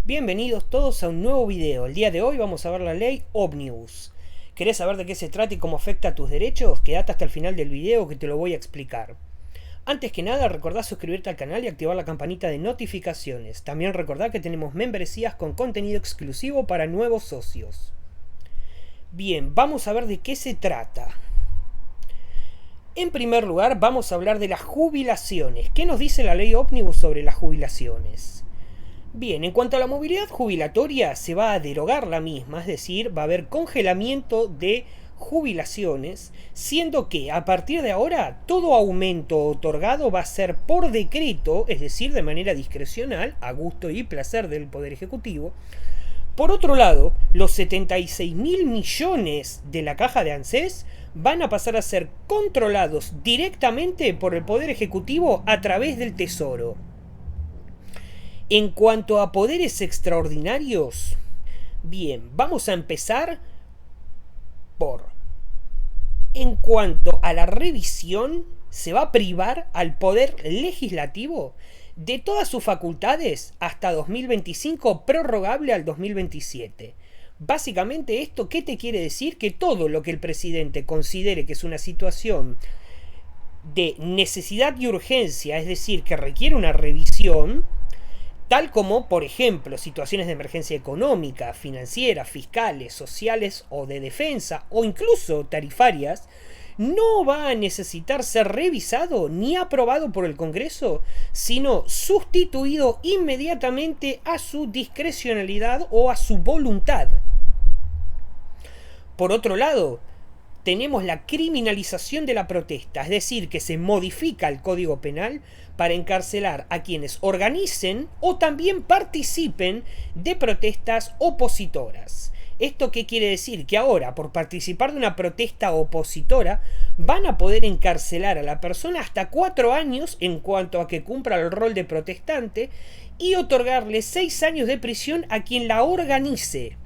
Bienvenidos todos a un nuevo video. El día de hoy vamos a ver la ley Ómnibus. ¿Querés saber de qué se trata y cómo afecta a tus derechos? Quédate hasta el final del video que te lo voy a explicar. Antes que nada, recordá suscribirte al canal y activar la campanita de notificaciones. También recordá que tenemos membresías con contenido exclusivo para nuevos socios. Bien, vamos a ver de qué se trata. En primer lugar, vamos a hablar de las jubilaciones. ¿Qué nos dice la ley Ómnibus sobre las jubilaciones? Bien, en cuanto a la movilidad jubilatoria, se va a derogar la misma, es decir, va a haber congelamiento de jubilaciones, siendo que a partir de ahora todo aumento otorgado va a ser por decreto, es decir, de manera discrecional, a gusto y placer del Poder Ejecutivo. Por otro lado, los 76.000 millones de la caja de ANSES van a pasar a ser controlados directamente por el Poder Ejecutivo a través del Tesoro. En cuanto a poderes extraordinarios, bien, vamos a empezar en cuanto a la revisión, se va a privar al Poder Legislativo de todas sus facultades hasta 2025, prorrogable al 2027. Básicamente esto, ¿qué te quiere decir? Que todo lo que el presidente considere que es una situación de necesidad y urgencia, es decir, que requiere una revisión, tal como, por ejemplo, situaciones de emergencia económica, financiera, fiscales, sociales o de defensa, o incluso tarifarias, no va a necesitar ser revisado ni aprobado por el Congreso, sino sustituido inmediatamente a su discrecionalidad o a su voluntad. Por otro lado, tenemos la criminalización de la protesta, es decir, que se modifica el Código Penal para encarcelar a quienes organicen o también participen de protestas opositoras. ¿Esto qué quiere decir? Que ahora, por participar de una protesta opositora, van a poder encarcelar a la persona hasta 4 años en cuanto a que cumpla el rol de protestante y otorgarle 6 años de prisión a quien la organice.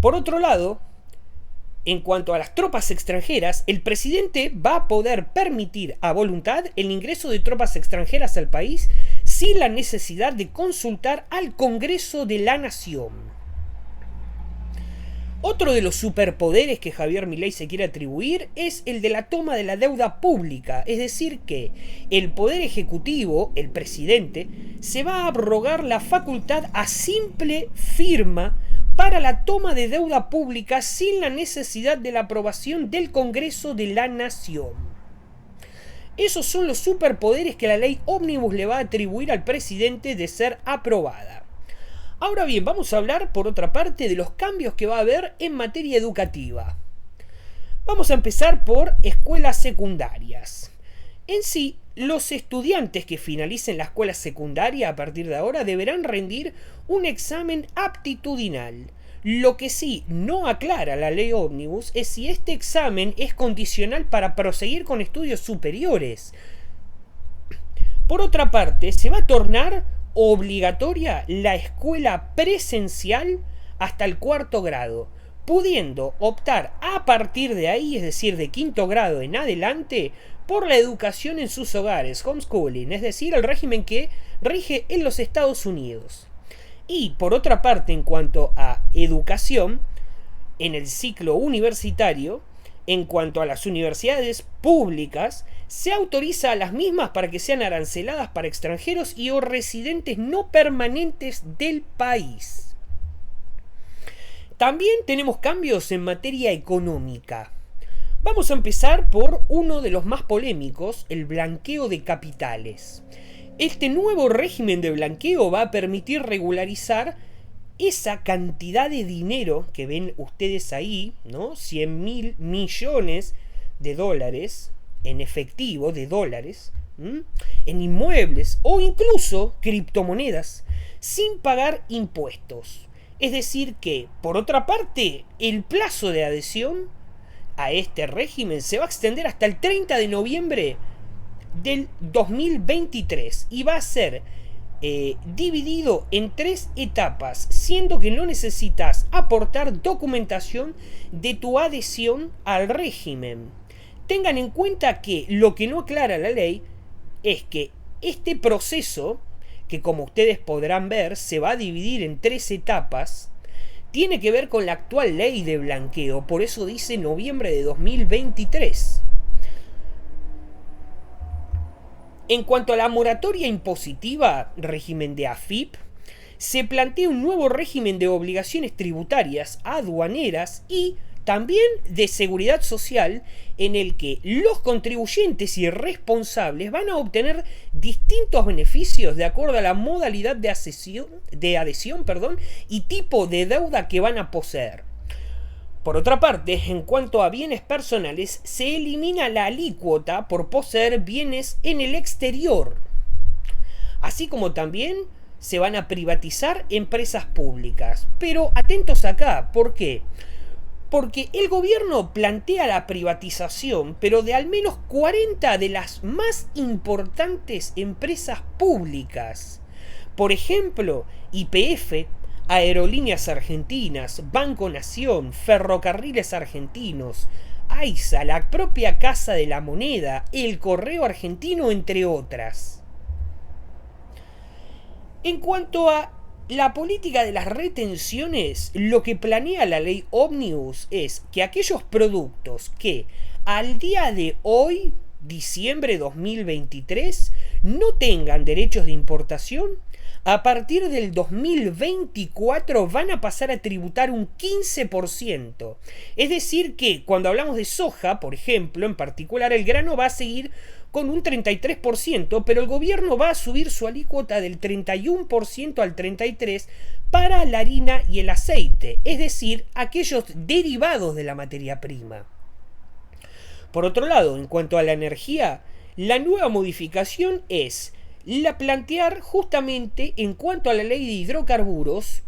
Por otro lado, en cuanto a las tropas extranjeras, el presidente va a poder permitir a voluntad el ingreso de tropas extranjeras al país sin la necesidad de consultar al Congreso de la Nación. Otro de los superpoderes que Javier Milei se quiere atribuir es el de la toma de la deuda pública, es decir que el Poder Ejecutivo, el presidente, se va a abrogar la facultad a simple firma para la toma de deuda pública sin la necesidad de la aprobación del Congreso de la Nación. Esos son los superpoderes que la ley Ómnibus le va a atribuir al presidente de ser aprobada. Ahora bien, vamos a hablar por otra parte de los cambios que va a haber en materia educativa. Vamos a empezar por escuelas secundarias. En sí, los estudiantes que finalicen la escuela secundaria a partir de ahora deberán rendir un examen aptitudinal. Lo que sí no aclara la ley Ómnibus es si este examen es condicional para proseguir con estudios superiores. Por otra parte, se va a tornar obligatoria la escuela presencial hasta el 4º grado, pudiendo optar a partir de ahí, es decir, de 5º grado en adelante, por la educación en sus hogares, homeschooling, es decir, el régimen que rige en los Estados Unidos. Y por otra parte, en cuanto a educación, en el ciclo universitario, en cuanto a las universidades públicas, se autoriza a las mismas para que sean aranceladas para extranjeros y o residentes no permanentes del país. También tenemos cambios en materia económica. Vamos a empezar por uno de los más polémicos, el blanqueo de capitales. Este nuevo régimen de blanqueo va a permitir regularizar esa cantidad de dinero que ven ustedes ahí, ¿no? 100.000 millones de dólares en efectivo, de dólares, en inmuebles o incluso criptomonedas, sin pagar impuestos. Es decir que, por otra parte, el plazo de adhesión a este régimen se va a extender hasta el 30 de noviembre del 2023 y va a ser dividido en 3 etapas, siendo que no necesitas aportar documentación de tu adhesión al régimen. Tengan en cuenta que lo que no aclara la ley es que este proceso que como ustedes podrán ver se va a dividir en 3 etapas, tiene que ver con la actual ley de blanqueo, por eso dice noviembre de 2023. En cuanto a la moratoria impositiva, régimen de AFIP, se plantea un nuevo régimen de obligaciones tributarias, aduaneras y también de seguridad social, en el que los contribuyentes y responsables van a obtener distintos beneficios de acuerdo a la modalidad de adhesión y tipo de deuda que van a poseer. Por otra parte, en cuanto a bienes personales, se elimina la alícuota por poseer bienes en el exterior, así como también se van a privatizar empresas públicas. Pero atentos acá, ¿por qué? Porque el gobierno plantea la privatización, pero de al menos 40 de las más importantes empresas públicas. Por ejemplo, YPF, Aerolíneas Argentinas, Banco Nación, Ferrocarriles Argentinos, AISA, la propia Casa de la Moneda, el Correo Argentino, entre otras. En cuanto a la política de las retenciones, lo que planea la ley Ómnibus es que aquellos productos que al día de hoy, diciembre 2023, no tengan derechos de importación, a partir del 2024 van a pasar a tributar un 15%. Es decir que cuando hablamos de soja, por ejemplo, en particular, el grano va a seguir con un 33%, pero el gobierno va a subir su alícuota del 31% al 33% para la harina y el aceite, es decir, aquellos derivados de la materia prima. Por otro lado, en cuanto a la energía, la nueva modificación es la plantear justamente en cuanto a la ley de hidrocarburos,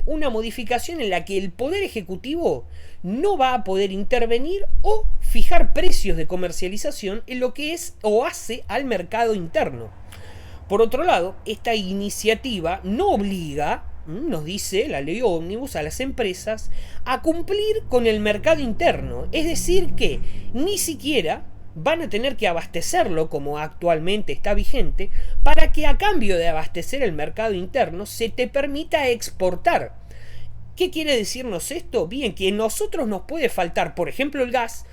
una modificación en la que el Poder Ejecutivo no va a poder intervenir o fijar precios de comercialización en lo que es o hace al mercado interno. Por otro lado, esta iniciativa no obliga, nos dice la ley Ómnibus, a las empresas a cumplir con el mercado interno, es decir que ni siquiera van a tener que abastecerlo como actualmente está vigente, para que a cambio de abastecer el mercado interno se te permita exportar. ¿Qué quiere decirnos esto? Bien, que a nosotros nos puede faltar, por ejemplo, el gas,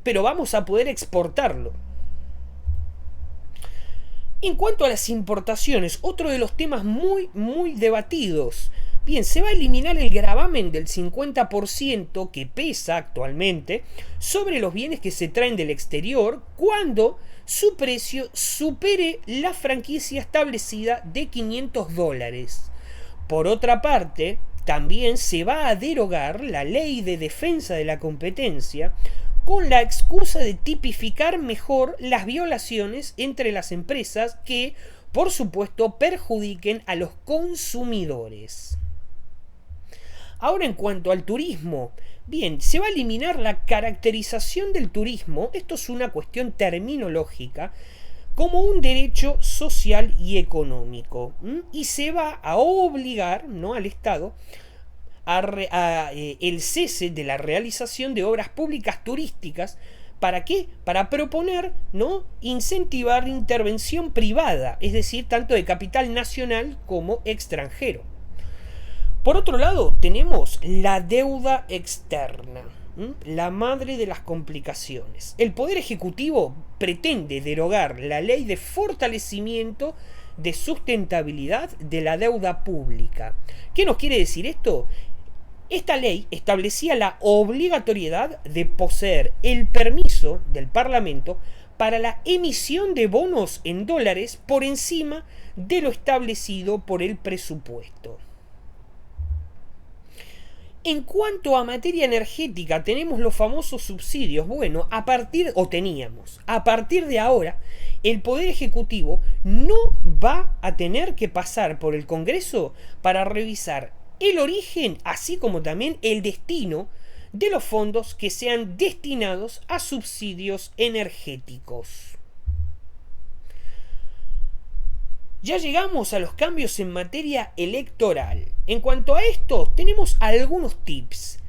pero vamos a poder exportarlo. En cuanto a las importaciones, otro de los temas muy debatidos. Bien, se va a eliminar el gravamen del 50% que pesa actualmente sobre los bienes que se traen del exterior cuando su precio supere la franquicia establecida de $500. Por otra parte, también se va a derogar la ley de defensa de la competencia con la excusa de tipificar mejor las violaciones entre las empresas que, por supuesto, perjudiquen a los consumidores. Ahora, en cuanto al turismo, bien, se va a eliminar la caracterización del turismo, esto es una cuestión terminológica, como un derecho social y económico, y se va a obligar, ¿no?, al Estado a el cese de la realización de obras públicas turísticas. ¿Para qué? Para proponer, ¿no?, incentivar intervención privada, es decir, tanto de capital nacional como extranjero. Por otro lado, tenemos la deuda externa, la madre de las complicaciones. El Poder Ejecutivo pretende derogar la ley de fortalecimiento de sustentabilidad de la deuda pública. ¿Qué nos quiere decir esto? Esta ley establecía la obligatoriedad de poseer el permiso del Parlamento para la emisión de bonos en dólares por encima de lo establecido por el presupuesto. En cuanto a materia energética, tenemos los famosos subsidios. Bueno, a partir de ahora, el Poder Ejecutivo no va a tener que pasar por el Congreso para revisar el origen, así como también el destino de los fondos que sean destinados a subsidios energéticos. Ya llegamos a los cambios en materia electoral. En cuanto a esto, tenemos algunos tips.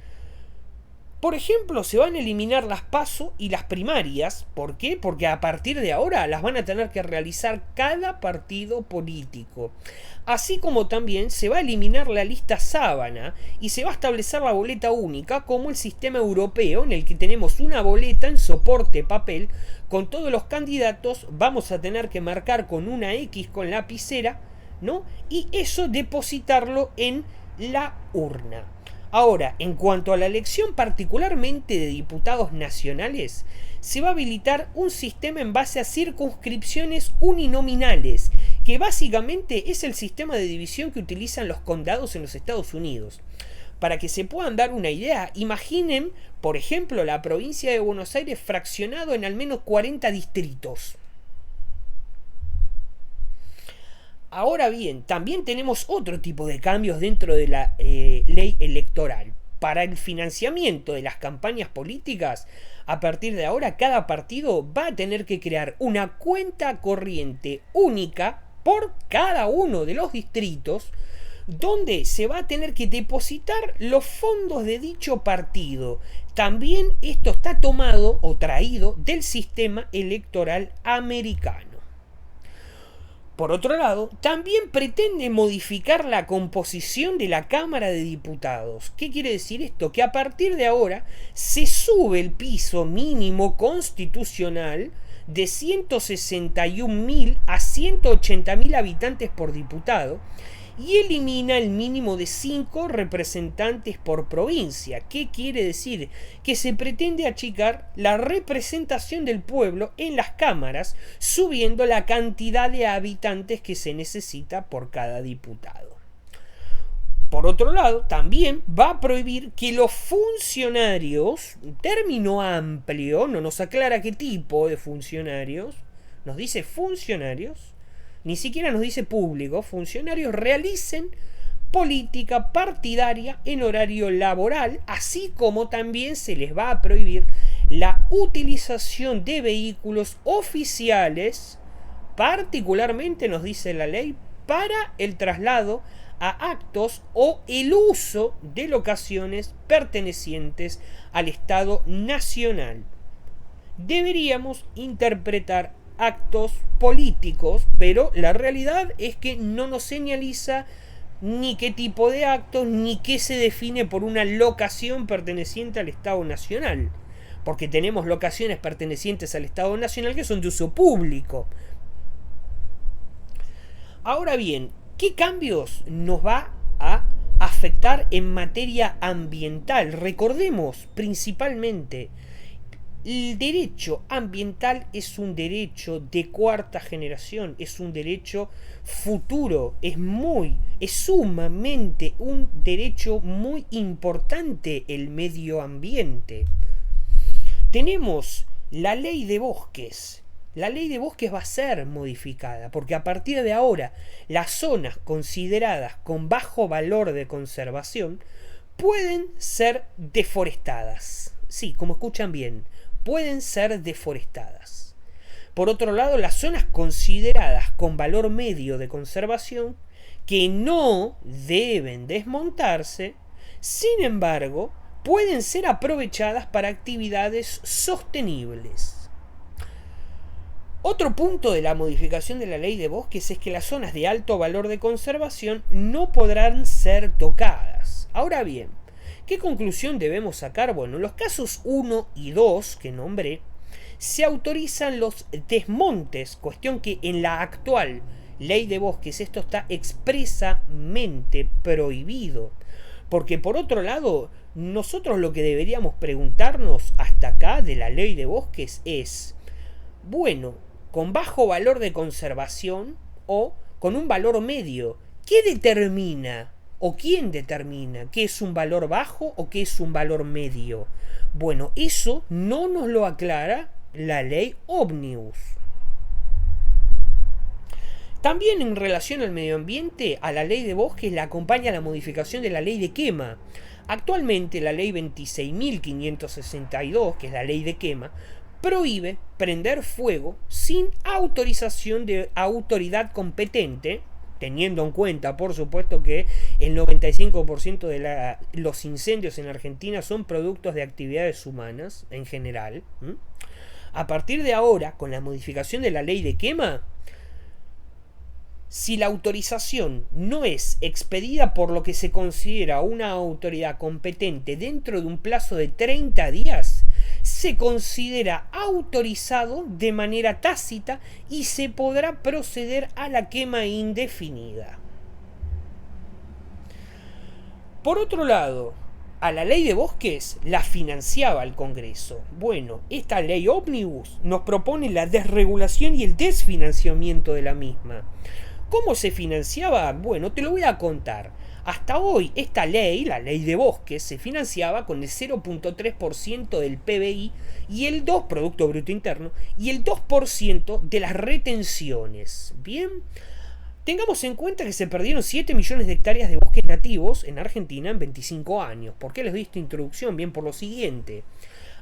Por ejemplo, se van a eliminar las PASO y las primarias. ¿Por qué? Porque a partir de ahora las van a tener que realizar cada partido político. Así como también se va a eliminar la lista sábana y se va a establecer la boleta única como el sistema europeo en el que tenemos una boleta en soporte papel con todos los candidatos. Vamos a tener que marcar con una X con lapicera, ¿no? Y eso depositarlo en la urna. Ahora, en cuanto a la elección particularmente de diputados nacionales, se va a habilitar un sistema en base a circunscripciones uninominales, que básicamente es el sistema de división que utilizan los condados en los Estados Unidos. Para que se puedan dar una idea, imaginen, por ejemplo, la provincia de Buenos Aires fraccionado en al menos 40 distritos. Ahora bien, también tenemos otro tipo de cambios dentro de la ley electoral. Para el financiamiento de las campañas políticas, a partir de ahora cada partido va a tener que crear una cuenta corriente única por cada uno de los distritos, donde se va a tener que depositar los fondos de dicho partido. También esto está tomado o traído del sistema electoral americano. Por otro lado, también pretende modificar la composición de la Cámara de Diputados. ¿Qué quiere decir esto? Que a partir de ahora se sube el piso mínimo constitucional de 161.000 a 180.000 habitantes por diputado y elimina el mínimo de 5 representantes por provincia. ¿Qué quiere decir? Que se pretende achicar la representación del pueblo en las cámaras, subiendo la cantidad de habitantes que se necesita por cada diputado. Por otro lado, también va a prohibir que los funcionarios, un término amplio, no nos aclara qué tipo de funcionarios, nos dice funcionarios, ni siquiera nos dice público, funcionarios realicen política partidaria en horario laboral, así como también se les va a prohibir la utilización de vehículos oficiales, particularmente nos dice la ley, para el traslado a actos o el uso de locaciones pertenecientes al Estado Nacional. Deberíamos interpretar actos políticos, pero la realidad es que no nos señaliza ni qué tipo de actos, ni qué se define por una locación perteneciente al Estado Nacional, porque tenemos locaciones pertenecientes al Estado Nacional que son de uso público. Ahora bien, ¿qué cambios nos va a afectar en materia ambiental? Recordemos principalmente, el derecho ambiental es un derecho de cuarta generación, es un derecho futuro, es sumamente un derecho muy importante el medio ambiente. Tenemos la ley de bosques. La ley de bosques va a ser modificada porque a partir de ahora las zonas consideradas con bajo valor de conservación pueden ser deforestadas. Sí, como escuchan bien, pueden ser deforestadas. Por otro lado, las zonas consideradas con valor medio de conservación, que no deben desmontarse, sin embargo, pueden ser aprovechadas para actividades sostenibles. Otro punto de la modificación de la ley de bosques es que las zonas de alto valor de conservación no podrán ser tocadas. Ahora bien, ¿qué conclusión debemos sacar? Bueno, en los casos 1 y 2 que nombré, se autorizan los desmontes, cuestión que en la actual ley de bosques esto está expresamente prohibido. Porque por otro lado, nosotros lo que deberíamos preguntarnos hasta acá de la ley de bosques es, bueno, con bajo valor de conservación o con un valor medio, ¿qué determina? ¿O quién determina qué es un valor bajo o qué es un valor medio? Bueno, eso no nos lo aclara la ley Omnibus. También en relación al medio ambiente, a la ley de bosques la acompaña la modificación de la ley de quema. Actualmente la ley 26.562, que es la ley de quema, prohíbe prender fuego sin autorización de autoridad competente, teniendo en cuenta, por supuesto, que el 95% de los incendios en Argentina son productos de actividades humanas en general. A partir de ahora, con la modificación de la ley de quema, si la autorización no es expedida por lo que se considera una autoridad competente dentro de un plazo de 30 días, se considera autorizado de manera tácita y se podrá proceder a la quema indefinida. Por otro lado, a la ley de bosques la financiaba el Congreso. Bueno, esta ley ómnibus nos propone la desregulación y el desfinanciamiento de la misma. ¿Cómo se financiaba? Bueno, te lo voy a contar. Hasta hoy esta ley, la ley de bosques, se financiaba con el 0.3% del PBI y el 2%, Producto Bruto Interno, y el 2% de las retenciones. Bien, tengamos en cuenta que se perdieron 7 millones de hectáreas de bosques nativos en Argentina en 25 años. ¿Por qué les doy esta introducción? Bien, por lo siguiente.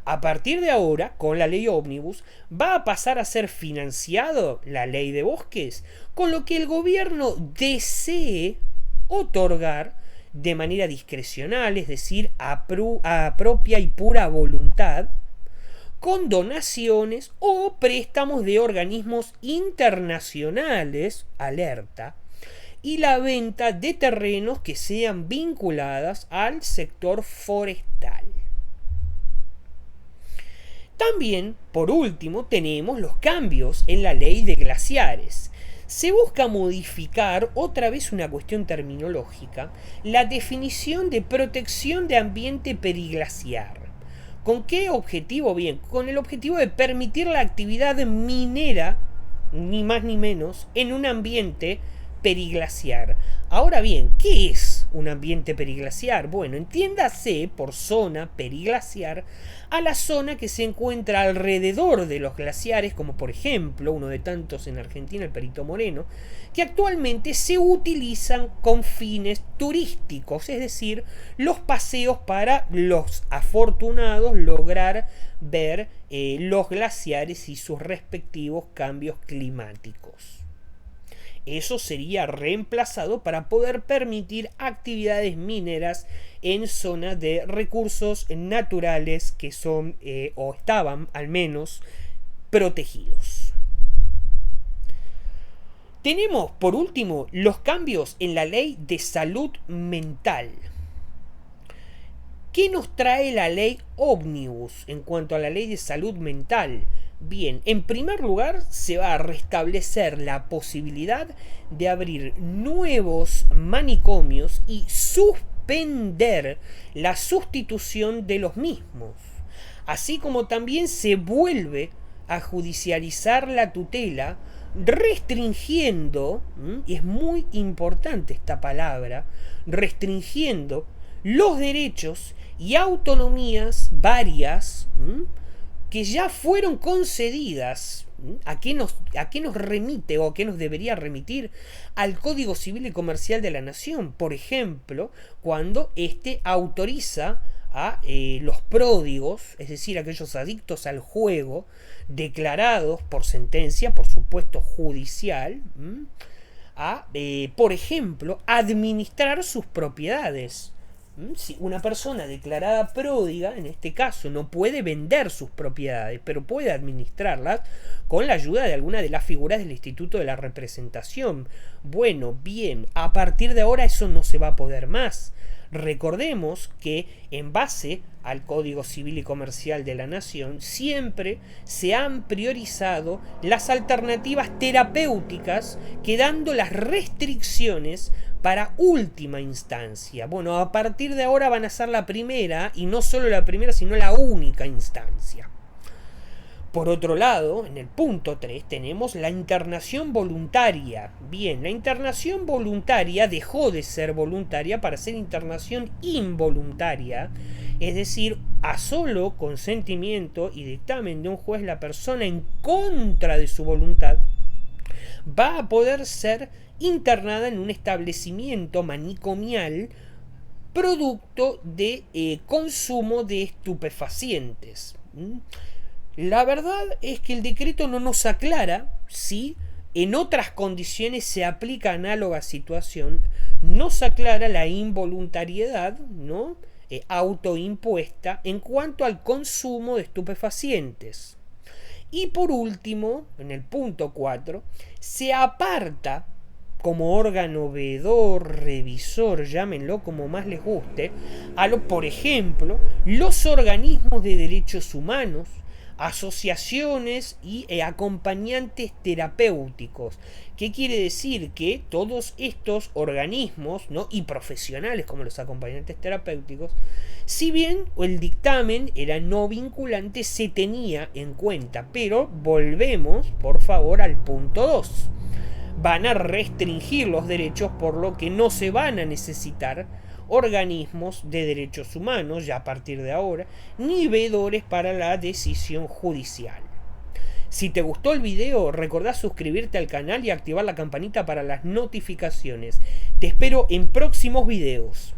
A partir de ahora, con la ley ómnibus, va a pasar a ser financiado la ley de bosques, con lo que el gobierno desee otorgar de manera discrecional, es decir, a propia y pura voluntad, con donaciones o préstamos de organismos internacionales, alerta, y la venta de terrenos que sean vinculadas al sector forestal. También, por último, tenemos los cambios en la ley de glaciares. Se busca modificar, otra vez una cuestión terminológica, la definición de protección de ambiente periglaciar. ¿Con qué objetivo? Bien, con el objetivo de permitir la actividad minera, ni más ni menos, en un ambiente periglaciar. Ahora bien, ¿qué es un ambiente periglaciar? Bueno, entiéndase por zona periglaciar a la zona que se encuentra alrededor de los glaciares, como por ejemplo, uno de tantos en Argentina, el Perito Moreno, que actualmente se utilizan con fines turísticos, es decir, los paseos para los afortunados lograr ver los glaciares y sus respectivos cambios climáticos. Eso sería reemplazado para poder permitir actividades mineras en zonas de recursos naturales que son o estaban al menos protegidos. Tenemos por último los cambios en la ley de salud mental. ¿Qué nos trae la ley ómnibus en cuanto a la ley de salud mental? Bien, en primer lugar se va a restablecer la posibilidad de abrir nuevos manicomios y suspender la sustitución de los mismos. Así como también se vuelve a judicializar la tutela, restringiendo, y es muy importante esta palabra, restringiendo los derechos y autonomías varias que ya fueron concedidas. ¿A qué nos remite o a qué nos debería remitir? Al Código Civil y Comercial de la Nación, por ejemplo, cuando éste autoriza a los pródigos, es decir, aquellos adictos al juego, declarados por sentencia, por supuesto judicial, a, por ejemplo, administrar sus propiedades. Si una persona declarada pródiga, en este caso, no puede vender sus propiedades, pero puede administrarlas con la ayuda de alguna de las figuras del Instituto de la Representación. Bueno, bien, a partir de ahora eso no se va a poder más. Recordemos que en base al Código Civil y Comercial de la Nación siempre se han priorizado las alternativas terapéuticas, quedando las restricciones para última instancia. Bueno, a partir de ahora van a ser la primera, y no solo la primera, sino la única instancia. Por otro lado, en el punto 3 tenemos la internación voluntaria. Bien, la internación voluntaria dejó de ser voluntaria para ser internación involuntaria, es decir, a solo consentimiento y dictamen de un juez, la persona en contra de su voluntad va a poder ser internada en un establecimiento manicomial producto de consumo de estupefacientes. La verdad es que el decreto no nos aclara si En otras condiciones se aplica análoga situación, no se aclara la involuntariedad, ¿no? Autoimpuesta en cuanto al consumo de estupefacientes. Y por último, en el punto 4, se aparta como órgano veedor, revisor, llámenlo como más les guste, por ejemplo, los organismos de derechos humanos, asociaciones y acompañantes terapéuticos. ¿Qué quiere decir? Que todos estos organismos, ¿no? Y profesionales como los acompañantes terapéuticos, si bien el dictamen era no vinculante, se tenía en cuenta. Pero volvemos, por favor, al punto 2. Van a restringir los derechos, por lo que no se van a necesitar organismos de derechos humanos ya a partir de ahora, ni veedores para la decisión judicial. Si te gustó el video, recordá suscribirte al canal y activar la campanita para las notificaciones. Te espero en próximos videos.